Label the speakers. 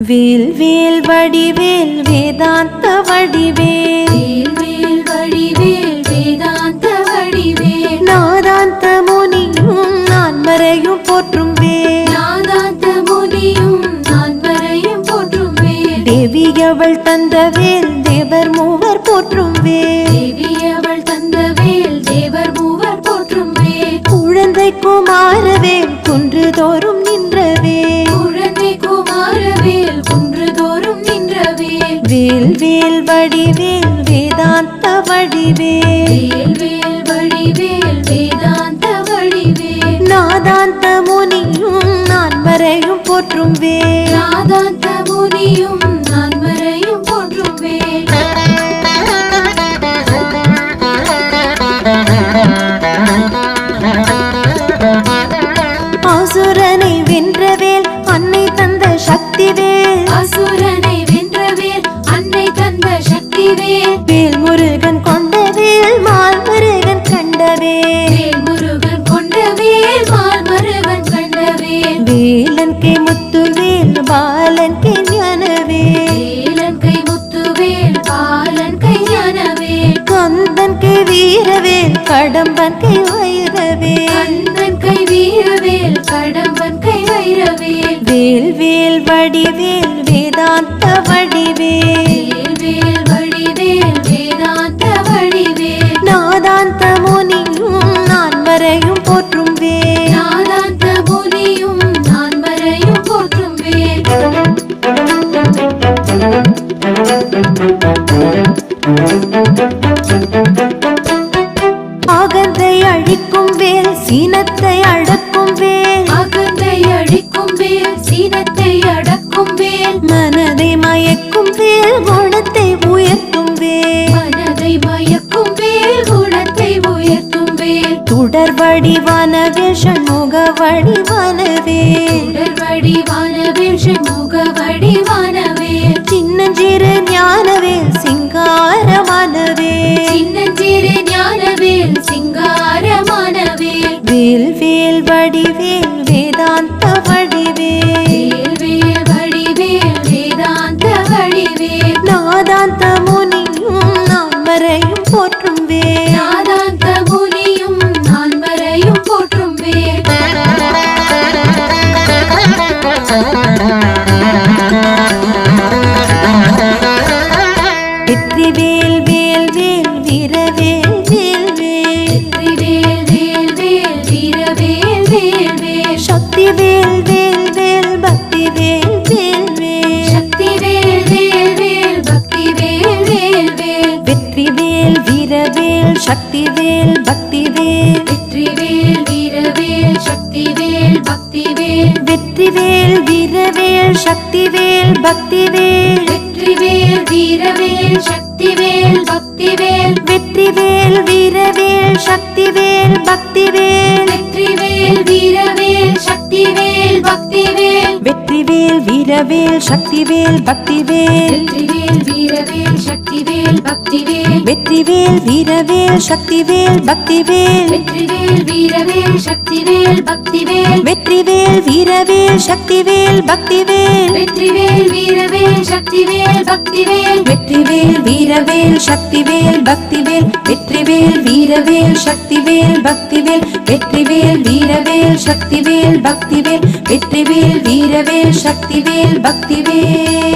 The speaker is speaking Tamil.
Speaker 1: வேல் வேல் வடிவேல் வேதாந்த வடிவேல்
Speaker 2: வேல் வேல் வடிவேல் வேதாந்த வடிவேல்
Speaker 1: நாதாந்த முனியும் நான் மறையும் போற்றும் வேல்
Speaker 2: நாதாந்த முனியும் நான் மறையும் போற்றும் வேல்
Speaker 1: தேவி அவள் தந்த வேல் தேவர் மூவர் போற்றும் வேல்
Speaker 2: தேவி அவள் தந்த வேல் தேவர் மூவர் போற்றும் வேல்
Speaker 1: குழந்தை குமாரவேல் குன்று தோறும் நின்ற வேல்
Speaker 2: குழந்தை குமாரவேல் குன்றுதோறும் நின்ற வேல்
Speaker 1: வேல் வேல் வடிவேல் வேதாந்த வடிவேல்
Speaker 2: வேல் வேல் வடிவேல் வேதாந்த வடிவேல்
Speaker 1: நாதாந்த முனியும் நான் மறையும் போற்றும் வேல்
Speaker 2: நாதாந்த முனியும் நான் மறையும் போற்றும் வேல்
Speaker 1: அசுரனை வென்றவேல் அன்னை தந்த சக்தி வேல்
Speaker 2: அசுரனை வென்றவேல் அன்னை தந்த சக்தி வேல்
Speaker 1: வேல் முருகன் கொண்ட வேல் மால் முருகன் கண்ட வேல்
Speaker 2: வேல் முருகன் கொண்ட வேல் மால் முருகன் கண்ட வேல்
Speaker 1: வேலன் கே முத்து வேல் பாலன் கே ஞான வேல்
Speaker 2: வேலன் கை முத்து வேல் பாலன் கை ஞான வேல்
Speaker 1: கந்தன் கே வீரவேல் கடம்பன் கே வைரவேல்
Speaker 2: கந்தன் கை வீரவேல் கடம்பன் கை வைரவேல்
Speaker 1: வேல் வேல் வடிவேல் வேதாந்த வடிவேல்
Speaker 2: வேல் வேல் வடிவேல் வேதாந்த வடிவேல்
Speaker 1: நாதாந்த முனியும் நான் மறையும் போற்றும் வேல்
Speaker 2: நாதாந்த முனியும் நான் மறையும் போற்றும் வேல்
Speaker 1: ஆகந்தை அழிக்கும் வேல் சீனத்தை அடக்கும் வேல்
Speaker 2: அகந்தை அழிக்கும் வேல் சீனத்தை அடக்கும் வேல்
Speaker 1: மனதை மயக்கும் வேல் குணத்தை உயர்த்தும் வேல்
Speaker 2: மனதை மயக்கும் வேல் குணத்தை உயர்த்தும் வேல்
Speaker 1: துடர் வடிவான வேல் சண்முக வடிவான வேல்
Speaker 2: உடல் வடிவான வேல் சண்முக வடிவான வேல்
Speaker 1: சின்னஞ்சிறு ஞான வேல் சிங்காரமான வேல்
Speaker 2: சின்னஞ்சிறு ஞான வேல் சிங்காரமான வேல்
Speaker 1: வேல் வேல் வடிவேல் வேதாந்த வடிவேல்
Speaker 2: வேல் வேல் வடிவேல் வேதாந்த வடிவேல்
Speaker 1: நாதாந்த முனியும் நான் மறையும் போற்றும் வேல்
Speaker 2: நாதாந்த முனியும் நான் மறையும் போற்றும் வேல்
Speaker 1: வெற்றி வேல் வேல் வேல் வீரவேல் வேல் வேல்
Speaker 2: வேல் வேல் வேல் வீரவேல் வேல் வேல்
Speaker 1: சக்தி வேல் வேல் வேல் பக்தி வேல் வேல் வேல்
Speaker 2: சக்தி வேல் வேல் வேல் பக்தி வேல் வேல் வேல்
Speaker 1: வெற்றி வேல் வீரவேல் சக்தி வேல் பக்தி வேல்
Speaker 2: வெற்றி வேல் வீரவேல் சக்தி வேல் பக்தி வேல்
Speaker 1: வெற்றி வேல் வீரவேல் சக்தி வேல் பக்தி வேல்
Speaker 2: வெற்றி வேல் வீரவேல் சக்தி வேல் பக்தி வேல்
Speaker 1: வெற்றி வேல் வீரவேல் சக்தி வேல் பக்தி வேல்
Speaker 2: வெற்றி வேல் வீரவேல் சக்தி வேல் பக்தி வேல்
Speaker 1: வெற்றி வேல் வீரவேல் சக்தி வேல் பக்தி வேல்
Speaker 2: வெற்றி வேல் வீரவேல் சக்தி வேல் பக்தி வேல்
Speaker 1: வெற்றி வேல் வீரவேல் சக்தி வேல் பக்தி வேல்
Speaker 2: வெற்றி வேல் வீரவேல் சக்தி வேல் பக்தி வேல்
Speaker 1: வெற்றி வேல் வீரவேல் சக்தி வேல் பக்தி வேல்
Speaker 2: வெற்றி வேல் வீரவேல் சக்தி வேல் பக்தி வேல்
Speaker 1: வெற்றி வேல் வீரவேல் சக்தி வேல் பக்தி வேல் வெற்றி வேல் வீரவேல் சக்தி வேல் பக்தி வேல் வெற்றி வேல் வீரவேல் சக்தி வேல் பக்தி வேல் வெற்றி வேல் வீரவேல் சக்தி வேல் பக்தி வேல்